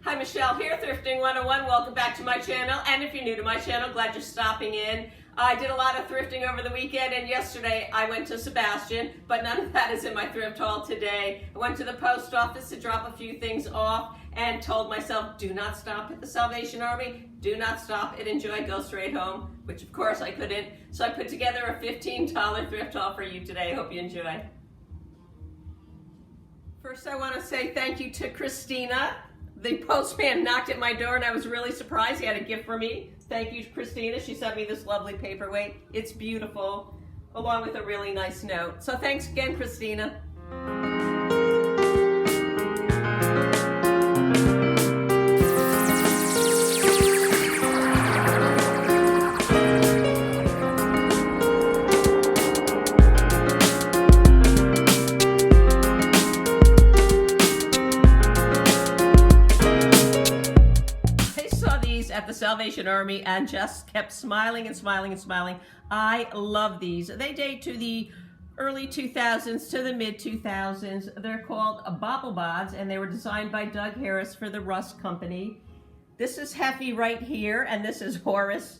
Hi, Michelle here, Thrifting 101. Welcome back to my channel. And if you're new to my channel, glad you're stopping in. I did a lot of thrifting over the weekend, and yesterday I went to Sebastian, but none of that is in my thrift haul today. I went to the post office to drop a few things off and told myself, do not stop at the Salvation Army, do not stop at Enjoy, go straight home, which of course I couldn't. So I put together a $15 thrift haul for you today. Hope you enjoy. First, I want to say thank you to Christina. The postman knocked at my door and I was really surprised. He had a gift for me. Thank you, Christina. She sent me this lovely paperweight. It's beautiful, along with a really nice note. So thanks again, Christina. At the Salvation Army and just kept smiling and smiling and smiling. I love these. They date to the early 2000s to the mid 2000s. They're called Bobble Heads and they were designed by Doug Harris for the Rust Company. This is Heffy right here and this is Horace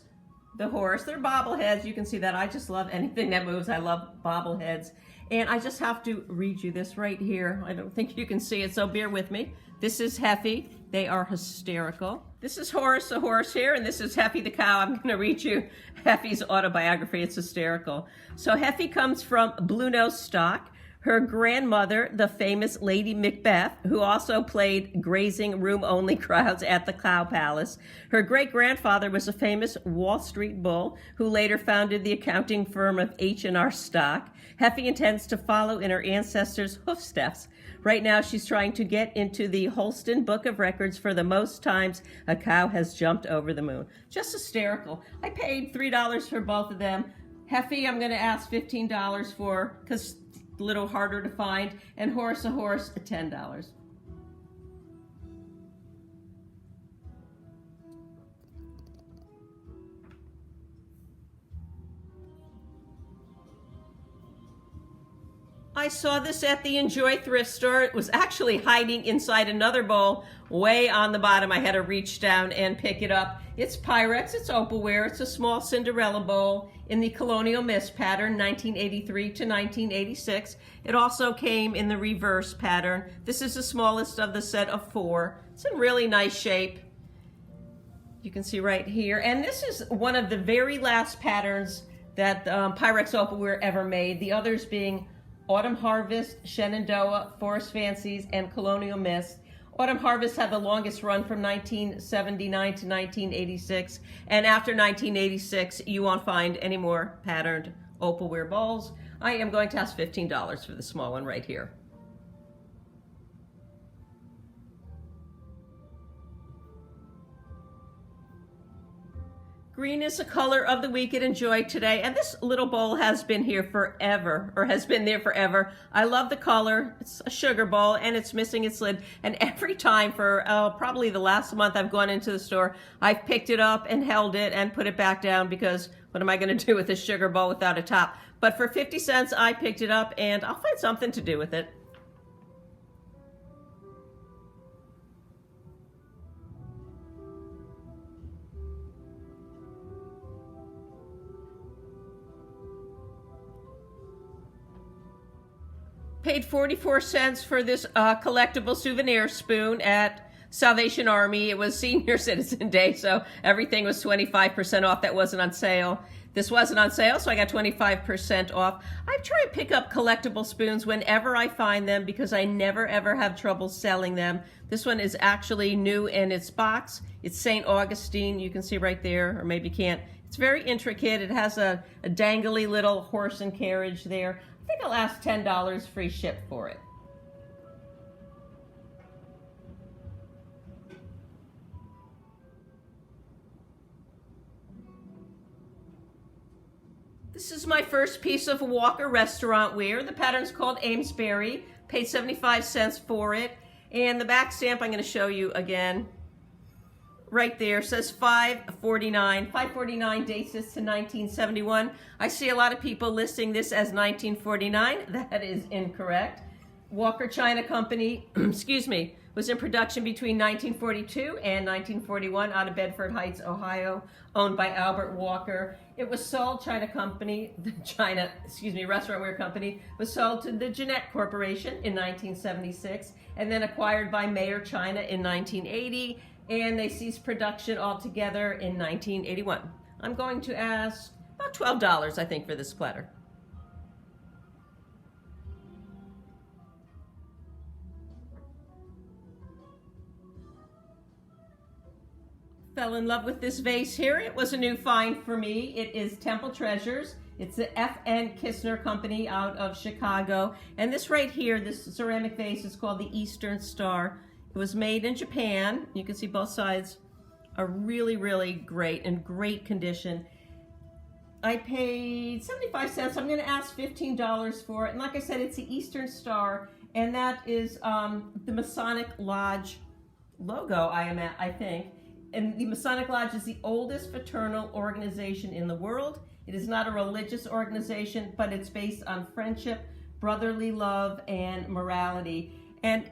the horse. They're bobbleheads. You can see that. I just love anything that moves. I love bobbleheads. And I just have to read you this right here. I don't think you can see it, so bear with me. This is Heffy. They are hysterical. This is Horace the horse here, and this is Heffy the cow. I'm going to read you Heffy's autobiography. It's hysterical. So Heffy comes from Blue Nose stock. Her grandmother, the famous Lady Macbeth, who also played grazing room-only crowds at the Cow Palace. Her great-grandfather was a famous Wall Street bull who later founded the accounting firm of H&R Stock. Heffy intends to follow in her ancestors' hoofsteps. Right now, she's trying to get into the Holston Book of Records for the most times a cow has jumped over the moon. Just hysterical. I paid $3 for both of them. Heffy, I'm going to ask $15 for, because a little harder to find, and Horace the horse, $10. I saw this at the Injoy Thrift store. It was actually hiding inside another bowl way on the bottom. I had to reach down and pick it up. It's Pyrex, it's opalware, it's a small Cinderella Bowl in the Colonial Mist pattern, 1983 to 1986. It also came in the reverse pattern. This is the smallest of the set of 4. It's in really nice shape. You can see right here. And this is one of the very last patterns that Pyrex opalware ever made. The others being Autumn Harvest, Shenandoah, Forest Fancies, and Colonial Mist. Autumn Harvest had the longest run from 1979 to 1986, and after 1986, you won't find any more patterned opalware bowls. I am going to ask $15 for the small one right here. Green is the color of the week at Enjoy today, and this little bowl has been here forever, or has been there forever. I love the color. It's a sugar bowl, and it's missing its lid. And every time for probably the last month I've gone into the store, I've picked it up and held it and put it back down because what am I going to do with a sugar bowl without a top? But for 50 cents, I picked it up, and I'll find something to do with it. Paid 44 cents for this collectible souvenir spoon at Salvation Army. It was Senior Citizen Day, so everything was 25% off. That wasn't on sale. This wasn't on sale, so I got 25% off. I try to pick up collectible spoons whenever I find them because I never ever have trouble selling them. This one is actually new in its box. It's St. Augustine. You can see right there, or maybe you can't. It's very intricate. It has a dangly little horse and carriage there. I think I'll ask $10 free ship for it. This is my first piece of Walker restaurant wear. The pattern's called Amesbury. Paid 75 cents for it. And the back stamp I'm going to show you again. right there says $5.49. $5.49 dates this to 1971. I see a lot of people listing this as 1949. That is incorrect. Walker China Company, excuse me, was in production between 1942 and 1941 out of Bedford Heights, Ohio, owned by Albert Walker. It was sold, Restaurantware Company, was sold to the Jeanette Corporation in 1976, and then acquired by Mayer China in 1980, and they ceased production altogether in 1981. I'm going to ask about $12, I think, for this platter. Fell in love with this vase here. It was a new find for me. It is Temple Treasures. It's the F.N. Kistner Company out of Chicago. And this right here, this ceramic vase is called the Eastern Star. It was made in Japan. You can see both sides are really, really great, in great condition. I paid 75 cents. I'm going to ask $15 for it. And like I said, it's the Eastern Star, and that is the Masonic Lodge logo, I think. And the Masonic Lodge is the oldest fraternal organization in the world. It is not a religious organization, but it's based on friendship, brotherly love, and morality. And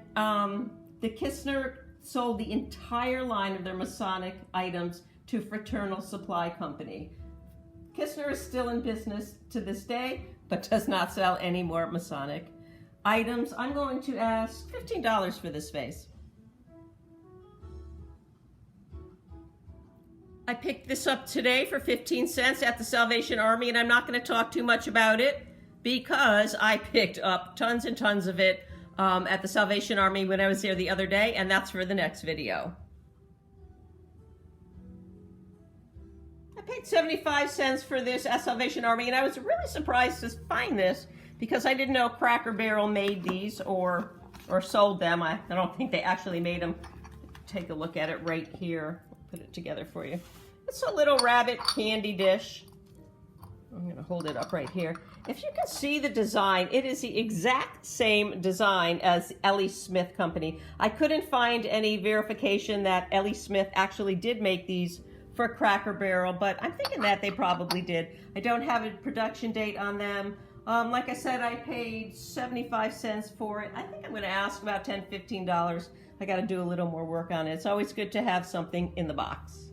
the Kistner sold the entire line of their Masonic items to Fraternal Supply Company. Kistner is still in business to this day, but does not sell any more Masonic items. I'm going to ask $15 for this vase. I picked this up today for 15 cents at the Salvation Army, and I'm not going to talk too much about it because I picked up tons and tons of it at the Salvation Army when I was there the other day, and that's for the next video. I paid 75 cents for this at Salvation Army, and I was really surprised to find this because I didn't know Cracker Barrel made these or sold them. I don't think they actually made them. Take a look at it right here. Put it together for you. It's a little rabbit candy dish. I'm going to hold it up right here. If you can see the design, it is the exact same design as Ellie Smith Company. I couldn't find any verification that Ellie Smith actually did make these for Cracker Barrel, but I'm thinking that they probably did. I don't have a production date on them. Like I said, I paid 75 cents for it. I think I'm going to ask about $10, $15. I got to do a little more work on it. It's always good to have something in the box.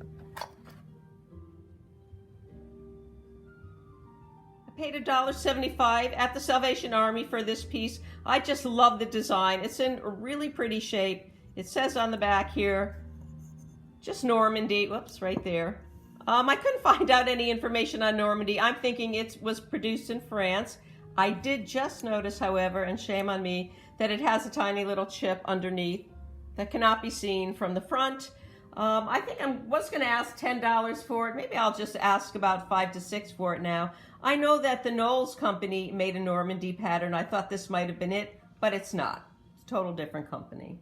I paid $1.75 at the Salvation Army for this piece. I just love the design. It's in a really pretty shape. It says on the back here, just Normandy. Whoops, right there. I couldn't find out any information on Normandy. I'm thinking it was produced in France. I did just notice, however, and shame on me, that it has a tiny little chip underneath that cannot be seen from the front. I think I was going to ask $10 for it. Maybe I'll just ask about $5 to $6 for it now. I know that the Knowles Company made a Normandy pattern. I thought this might have been it, but it's not. It's a total different company.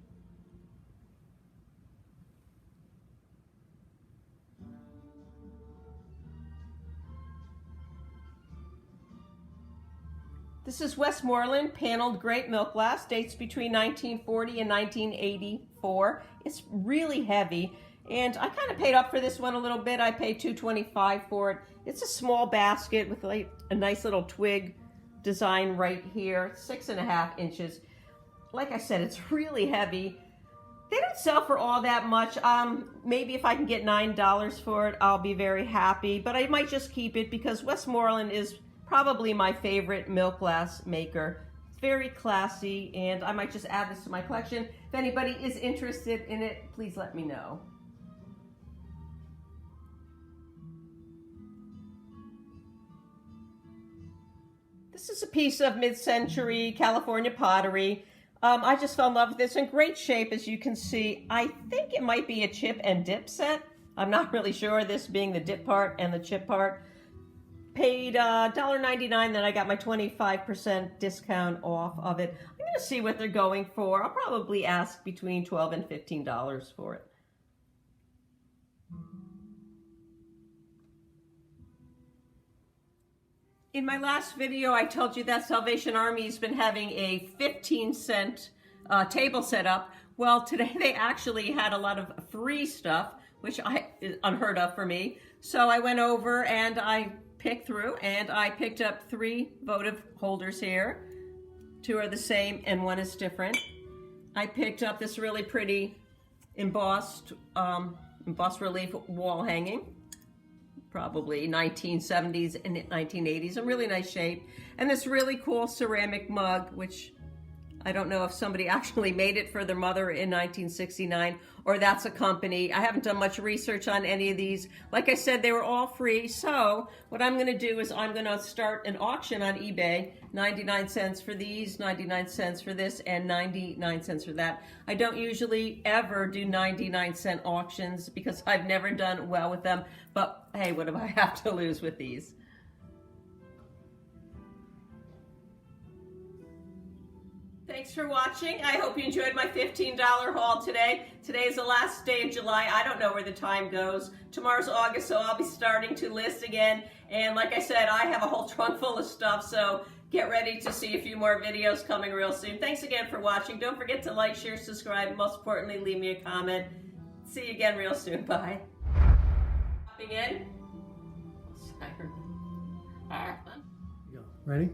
This is Westmoreland paneled great milk glass, dates between 1940 and 1984. It's really heavy, and I kind of paid up for this one a little bit. I paid $2.25 for it. It's a small basket with like a nice little twig design right here, 6.5 inches. Like I said, it's really heavy. They don't sell for all that much. Maybe if I can get $9 for it, I'll be very happy, but I might just keep it because Westmoreland is probably my favorite milk glass maker. It's very classy, and I might just add this to my collection. If anybody is interested in it, please let me know. This is a piece of mid-century California pottery. I just fell in love with this. In great shape, as you can see. I think it might be a chip and dip set. I'm not really sure, this being the dip part and the chip part. Paid $1.99, then I got my 25% discount off of it. I'm going to see what they're going for. I'll probably ask between $12 and $15 for it. In my last video, I told you that Salvation Army's been having a 15-cent table set up. Well, today they actually had a lot of free stuff, which is unheard of for me. So I went over and I picked through, and I picked up 3 votive holders here. 2 are the same and 1 is different. I picked up this really pretty embossed relief wall hanging, probably 1970s and 1980s, in really nice shape. And this really cool ceramic mug, which I don't know if somebody actually made it for their mother in 1969 or that's a company. I haven't done much research on any of these. Like I said, they were all free. So what I'm going to do is I'm going to start an auction on eBay. 99 cents for these, 99 cents for this, and 99 cents for that. I don't usually ever do 99-cent auctions because I've never done well with them. But hey, what do I have to lose with these? Thanks for watching. I hope you enjoyed my $15 haul today. Today is the last day of July. I don't know where the time goes. Tomorrow's August, so I'll be starting to list again. And like I said, I have a whole trunk full of stuff, so get ready to see a few more videos coming real soon. Thanks again for watching. Don't forget to like, share, subscribe, and most importantly, leave me a comment. See you again real soon. Bye. Popping in. Go. Ready?